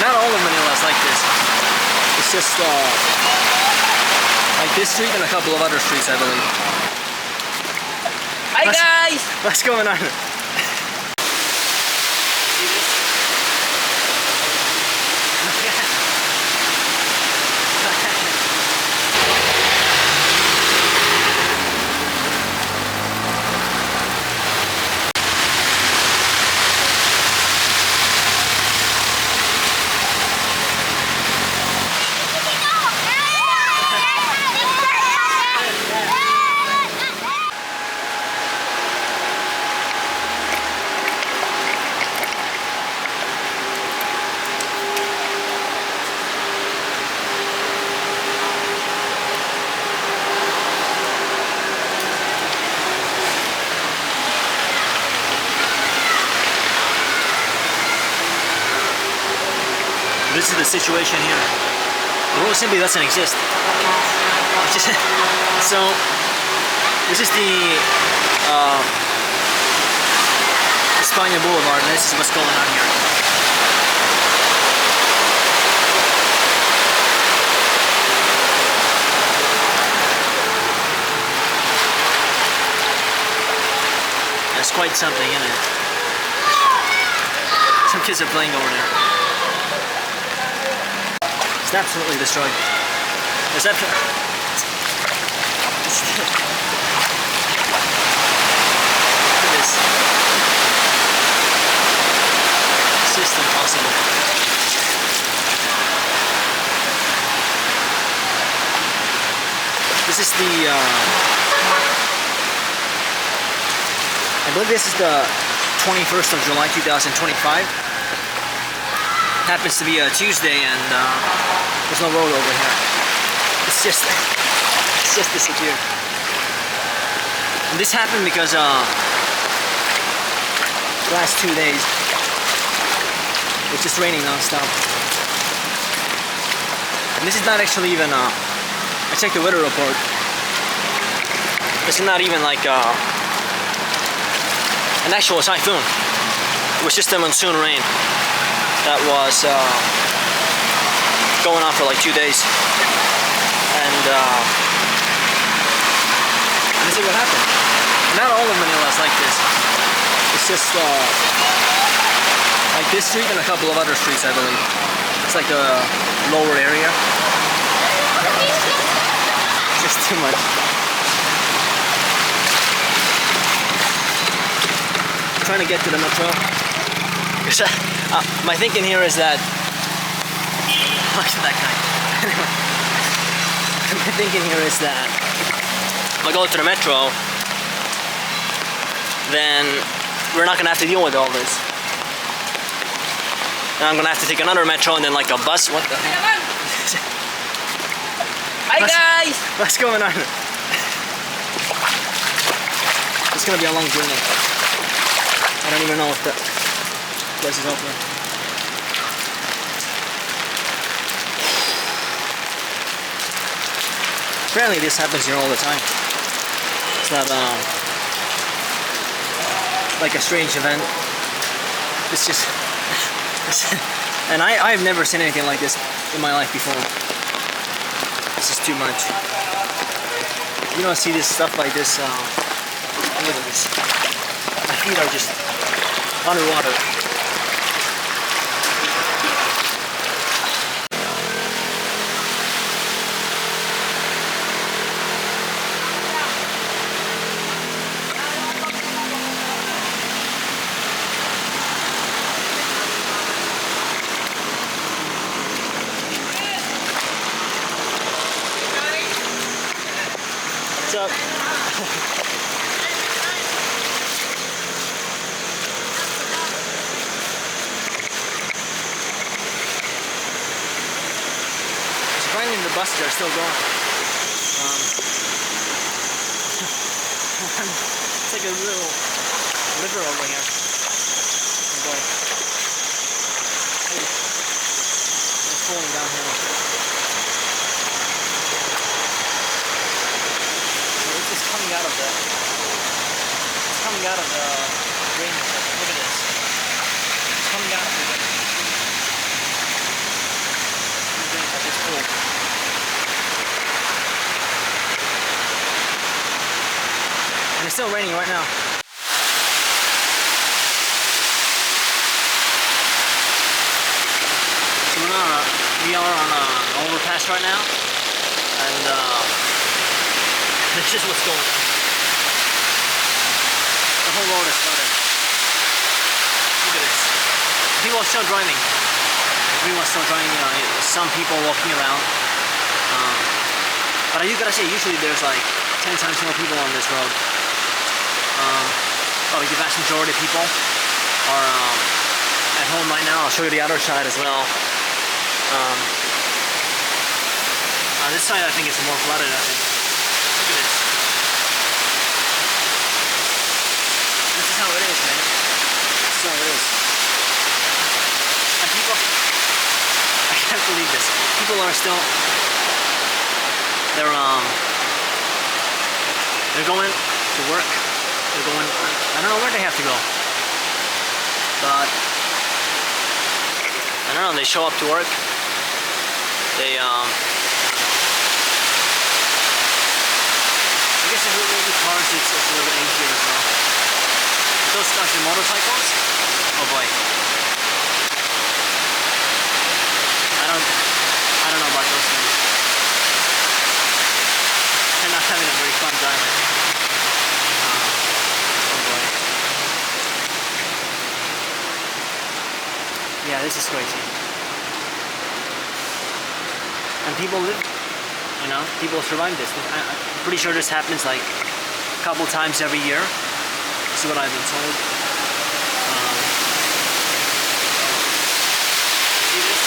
Not all of Manila is like this. It's just like this street and a couple of other streets, I believe. Hi guys! What's going on? This is the situation here. The road simply doesn't exist. So, this is the Espana Boulevard, and this is what's going on here. That's quite something, isn't it? Some kids are playing over there. It's absolutely destroyed. Is that? Look at this. It's just impossible. This is the. I believe this is the 21st of July 2025. Happens to be a Tuesday, and there's no road over here. It's just disappeared. And this happened because the last 2 days it's just raining non-stop. And this is not actually even I checked the weather report. This is not even like an actual typhoon. It was just a monsoon rain that was going on for like 2 days, and this is what happened. Not all of Manila is like this. It's just like this street and a couple of other streets, I believe. It's like a lower area. It's just too much. I'm trying to get to the metro. My thinking here is that look at that guy. My thinking here is that if I go to the metro, then we're not gonna have to deal with all this. And I'm gonna have to take another metro and then like a bus. What the hell? Hi guys! What's going on? It's gonna be a long journey. I don't even know if the place is open. Apparently this happens here all the time. It's not like a strange event. It's just and I've never seen anything like this in my life before. This is too much. You don't see this stuff like this. Look at this. My feet are just underwater. What's up? Surprisingly, the buses are still going. It's like a little river over here. Oh boy. Hey. It's falling downhill. It's coming out of the drainage. Look at this. It's coming out of the still raining right now. So we are on an overpass right now, and this is what's going on. The whole road is flooded. Look at this. People are still driving. Everyone's still driving. You know, some people walking around. But you gotta say, usually there's like 10 times more people on this road. Probably the vast majority of people are at home right now. I'll show you the other side as well. This side I think is more flooded, I think. Look at this. This is how it is, man. This is how it is. And people, I can't believe this. People are still, they're going to work. They're going, I don't know where they have to go. But, I don't know, they show up to work. They, I guess if with cars it's a little bit easier as well. But those guys in motorcycles, oh boy. I don't know about those things. They're not having a very fun time, I think. Oh boy. Yeah, this is crazy. And people live, you know, people survive this. I'm pretty sure this happens like a couple times every year. This is what I've been told. See this?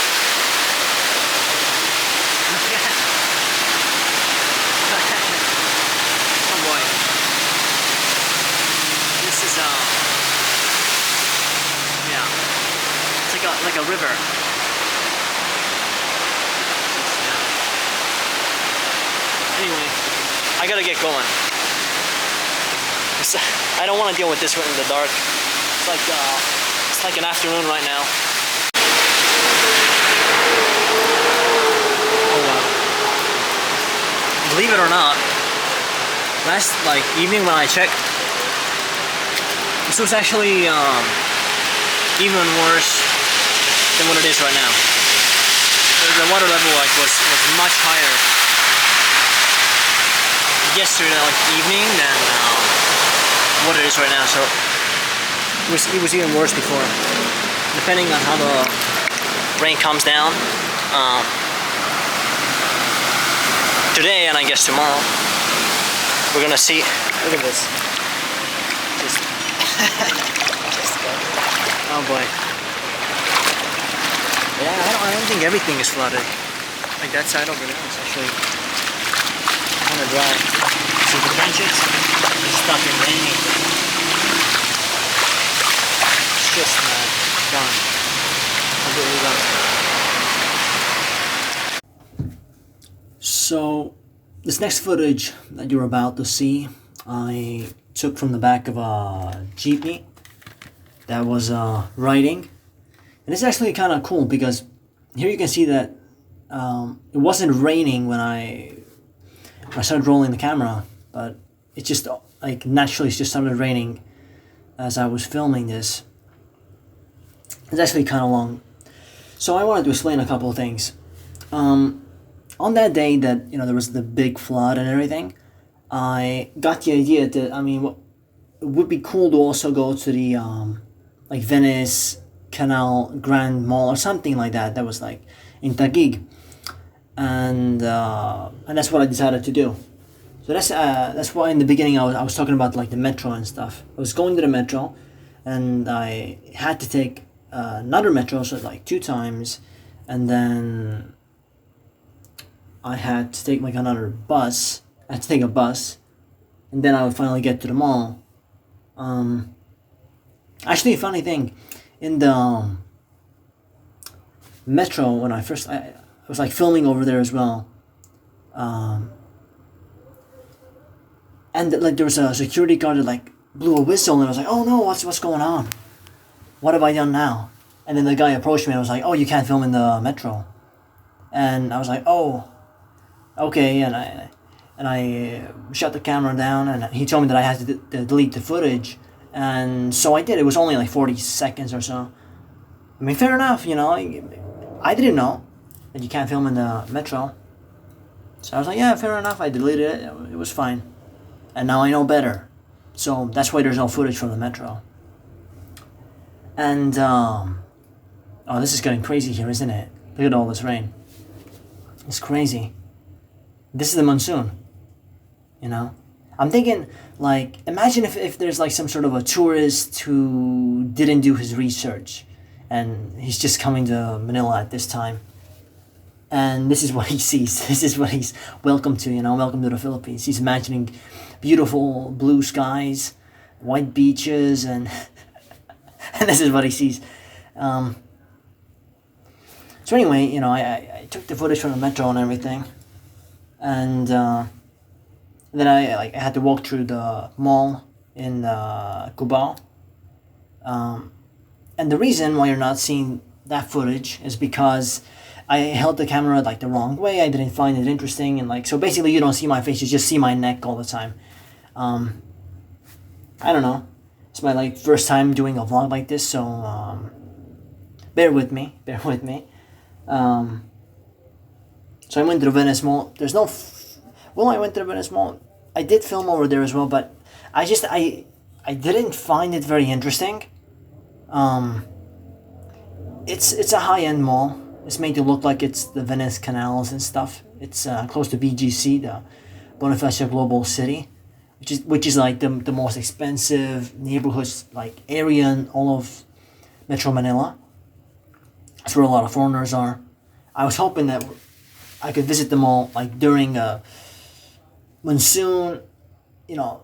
Oh boy. This is yeah. It's like a river. Anyway, I gotta get going. I don't want to deal with this in the dark. It's like an afternoon right now. Oh wow! Believe it or not, last evening when I checked, this was actually even worse than what it is right now. The water level was much higher yesterday evening than what it is right now. So it was even worse before. Depending on how the rain comes down today and I guess tomorrow, we're gonna see. Look at this. Oh boy. Yeah, I don't think everything is flooded. Like that side over there is actually kind of dry. See the benches? It's stuck in rain. It's just gone. Completely gone. So, this next footage that you're about to see, I took from the back of a jeepney that was riding. And it's actually kind of cool because here you can see that it wasn't raining when I started rolling the camera, but it just naturally just started raining as I was filming this. It's actually kind of long. So I wanted to explain a couple of things. On that day that there was the big flood and everything, I got the idea that it would be cool to also go to the Venice Canal Grand Mall or something like that. That was in Taguig, and that's what I decided to do. So that's why in the beginning I was talking about the metro and stuff. I was going to the metro, and I had to take another metro, so 2 times, and then I had to take another bus. I had to take a bus, and then I would finally get to the mall. Actually, a funny thing, in the metro when I was filming over there as well, and there was a security guard that blew a whistle, and I was like, oh no, what's going on? What have I done now? And then the guy approached me and was like, oh, you can't film in the metro. And I was like, oh, okay. And and I shut the camera down, and he told me that I had to delete the footage, and so I did. It was only like 40 seconds or so. I mean, fair enough, you know. I didn't know that you can't film in the metro, so I was like, yeah, fair enough. I deleted it. It was fine, and now I know better. So that's why there's no footage from the metro. And oh, this is getting crazy here, isn't it? Look at all this rain. It's crazy. This is the monsoon. You know, I'm thinking, like, imagine if there's like some sort of a tourist who didn't do his research, and he's just coming to Manila at this time, and this is what he sees. This is what he's welcome to. You know, welcome to the Philippines. He's imagining beautiful blue skies, white beaches, and and this is what he sees. So anyway, you know, I took the footage from the metro and everything, and then I had to walk through the mall in Cubao. And the reason why you're not seeing that footage is because I held the camera like the wrong way. I didn't find it interesting, and like, so basically you don't see my face, you just see my neck all the time. I don't know. It's my like first time doing a vlog like this, so bear with me. So I went to the Venice Mall. There's no. Well, I went to the Venice Mall. I did film over there as well, but I didn't find it very interesting. It's a high-end mall. It's made to look like it's the Venice canals and stuff. It's close to BGC, the Bonifacio Global City, which is like the most expensive neighborhoods, like area in all of Metro Manila. That's where a lot of foreigners are. I was hoping that I could visit the mall like during a monsoon, you know,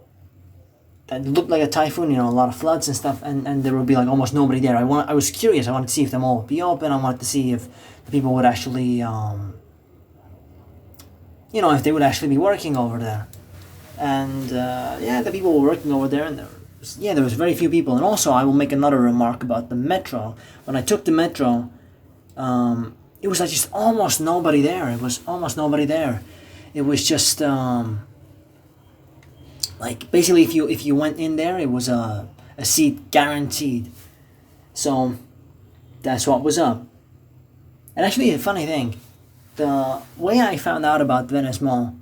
that looked like a typhoon, you know, a lot of floods and stuff, and there would be like almost nobody there. I was curious. I wanted to see if the mall would be open. I wanted to see if the people would actually, you know, if they would actually be working over there. And yeah, the people were working over there, and there was very few people. And also, I will make another remark about the metro. When I took the metro, it was like just almost nobody there. It was almost nobody there. It was just like basically if you went in there, it was a seat guaranteed. So that's what was up. And actually, a funny thing, the way I found out about Venice Mall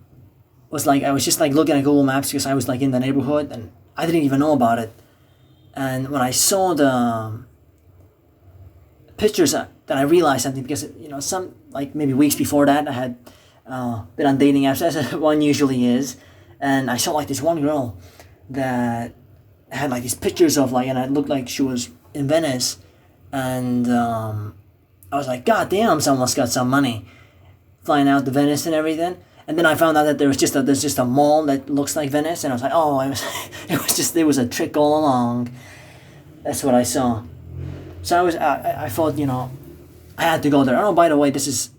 was like I was just like looking at Google Maps because I was like in the neighborhood and I didn't even know about it. And when I saw the pictures, that I realized something, because you know, some like maybe weeks before that I had been on dating apps, as one usually is, and I saw like this one girl that had like these pictures of like, and it looked like she was in Venice, and I was like, God damn, someone's got some money flying out to Venice and everything. And then I found out that there's just a mall that looks like Venice, and I was like, oh, it was a trick all along. That's what I saw. So I thought, you know, I had to go there. Oh, by the way, this is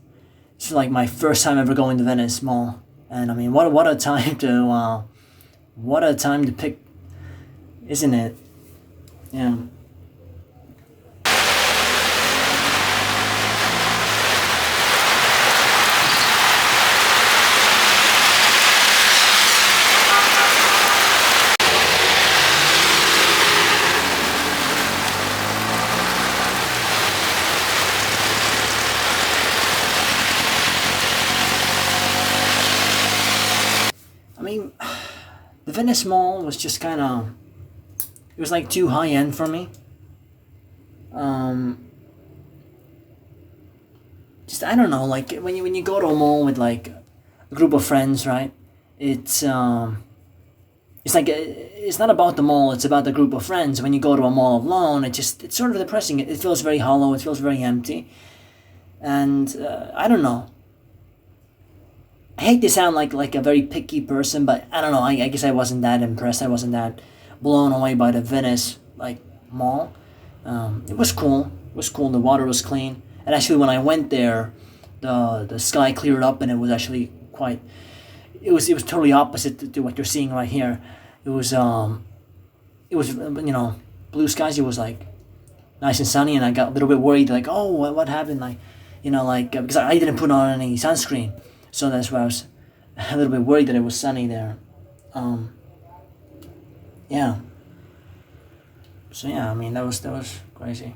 like my first time ever going to Venice Mall, and I mean, what a time to pick, isn't it? Yeah. I mean, the Venice Mall was just kind of, it was like too high end for me. Just, I don't know, like when you go to a mall with like a group of friends, right? It's like it's not about the mall, it's about the group of friends. When you go to a mall alone, it's sort of depressing. It feels very hollow. It feels very empty, and I don't know. I hate to sound like a very picky person, but I don't know. I guess I wasn't that impressed. I wasn't that blown away by the Venice like mall. It was cool. It was cool. The water was clean. And actually, when I went there, the sky cleared up, and it was actually quite. It was totally opposite to what you're seeing right here. It was you know, blue skies. It was like nice and sunny, and I got a little bit worried, like, oh, what happened, like, you know, like because I didn't put on any sunscreen. So that's why I was a little bit worried that it was sunny there. Yeah. So yeah, I mean that was crazy.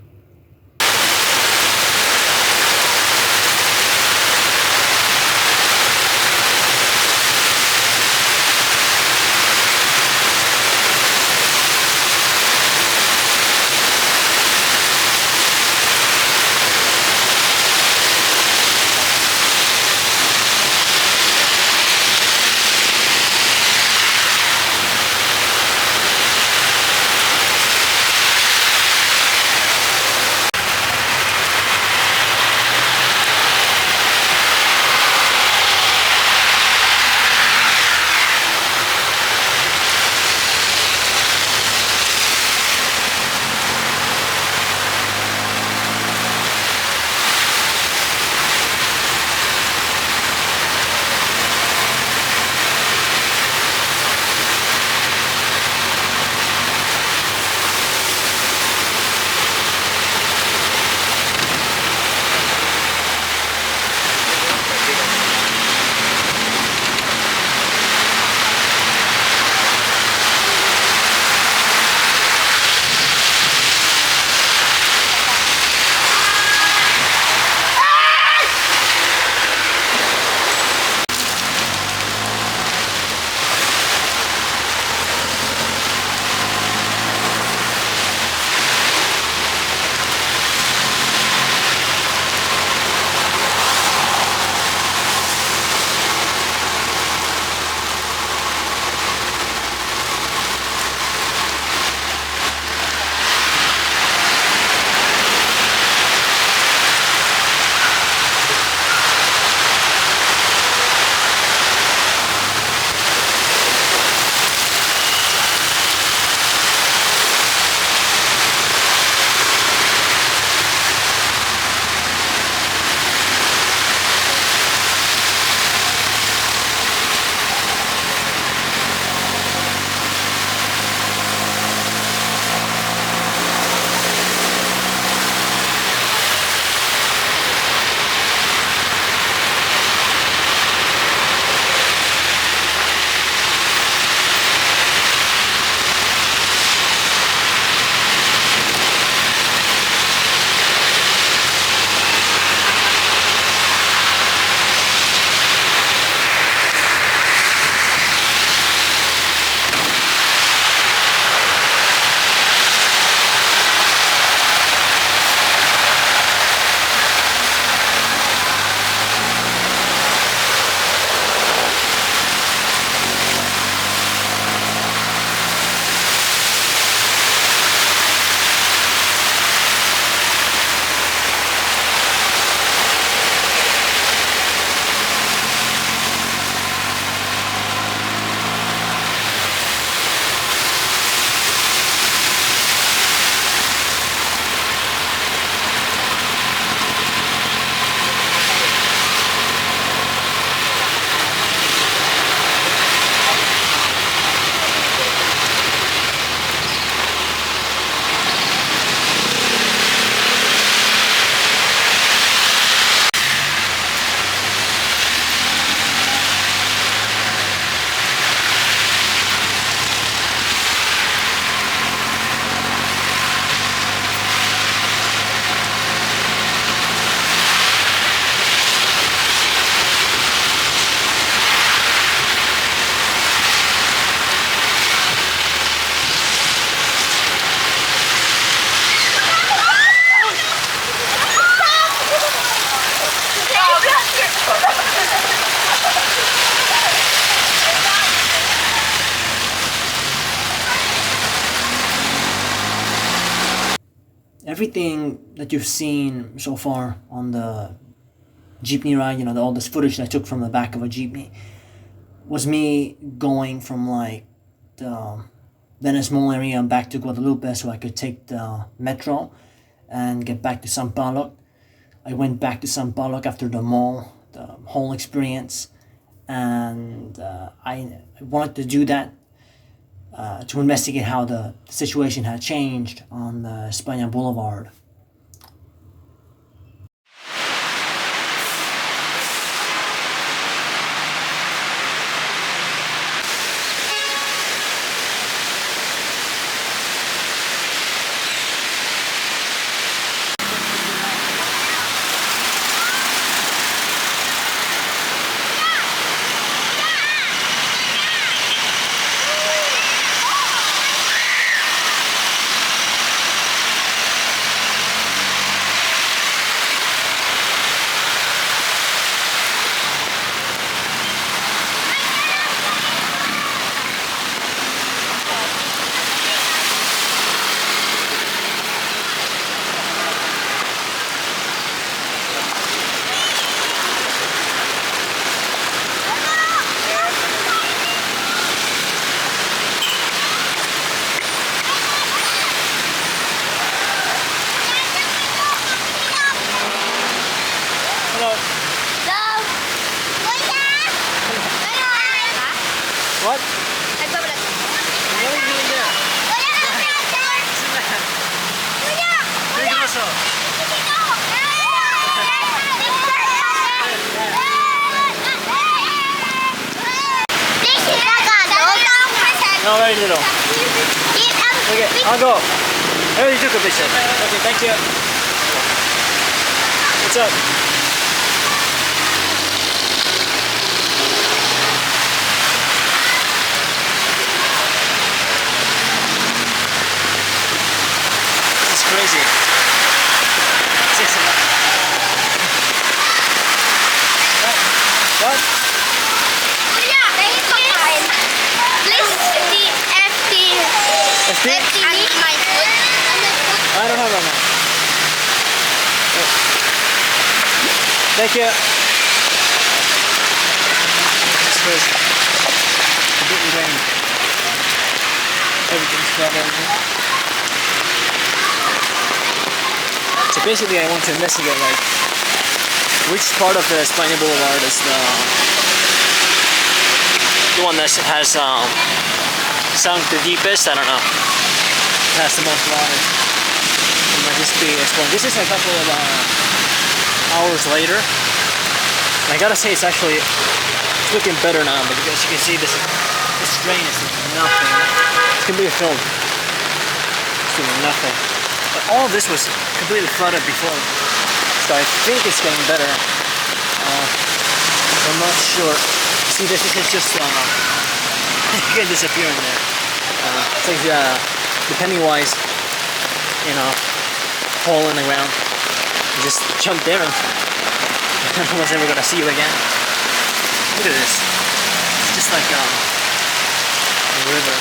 Everything that you've seen so far on the jeepney ride, all this footage that I took from the back of a jeepney, was me going from like the Venice Mall area back to Guadalupe so I could take the metro and get back to Sampaloc. I went back to Sampaloc after the mall, the whole experience, and I wanted to do that to investigate how the situation had changed on the España Boulevard. No, very little. Okay, I'll go. I already took a picture. Okay, thank you. What's up? This is crazy. What? FT? I don't have that now. Thank you. It's crazy. Completely rained. Everything's flooded. So basically I want to investigate like which part of the Esplanade Boulevard is the one that has sunk the deepest. I don't know. It has the most water. It might just be explored. This is a couple of hours later. And I gotta say it's actually looking better now because you can see this drain is nothing. It's completely filled. It's doing nothing. But all of this was completely flooded before. So I think it's getting better. I'm not sure. See, this is just you can disappear in there. It's like the Pennywise, you know, hole in the ground. You just jump there and no one's ever gonna see you again. Look at this. It's just like a river.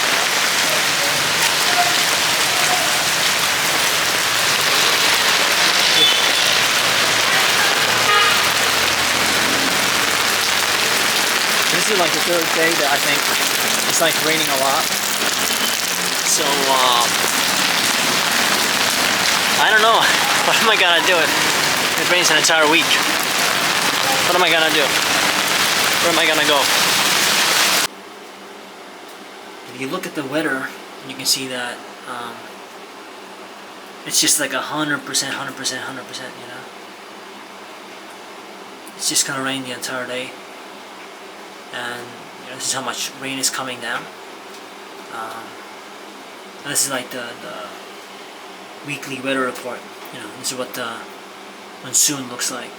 This is like the third day that I think it's like raining a lot. So I don't know. What am I gonna do if it rains an entire week? What am I gonna do? Where am I gonna go? If you look at the weather, you can see that it's just like 100%, 100%, 100%, you know? It's just gonna rain the entire day. And you know, this is how much rain is coming down. And this is like the weekly weather report. You know, this is what the monsoon looks like.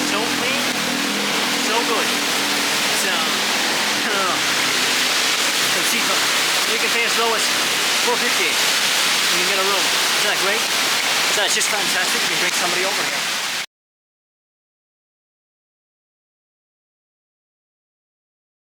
So clean, so good. It's I don't know. You can pay as low as $4.50 and you can get a room. Isn't that great? That's just fantastic. You can bring somebody over here.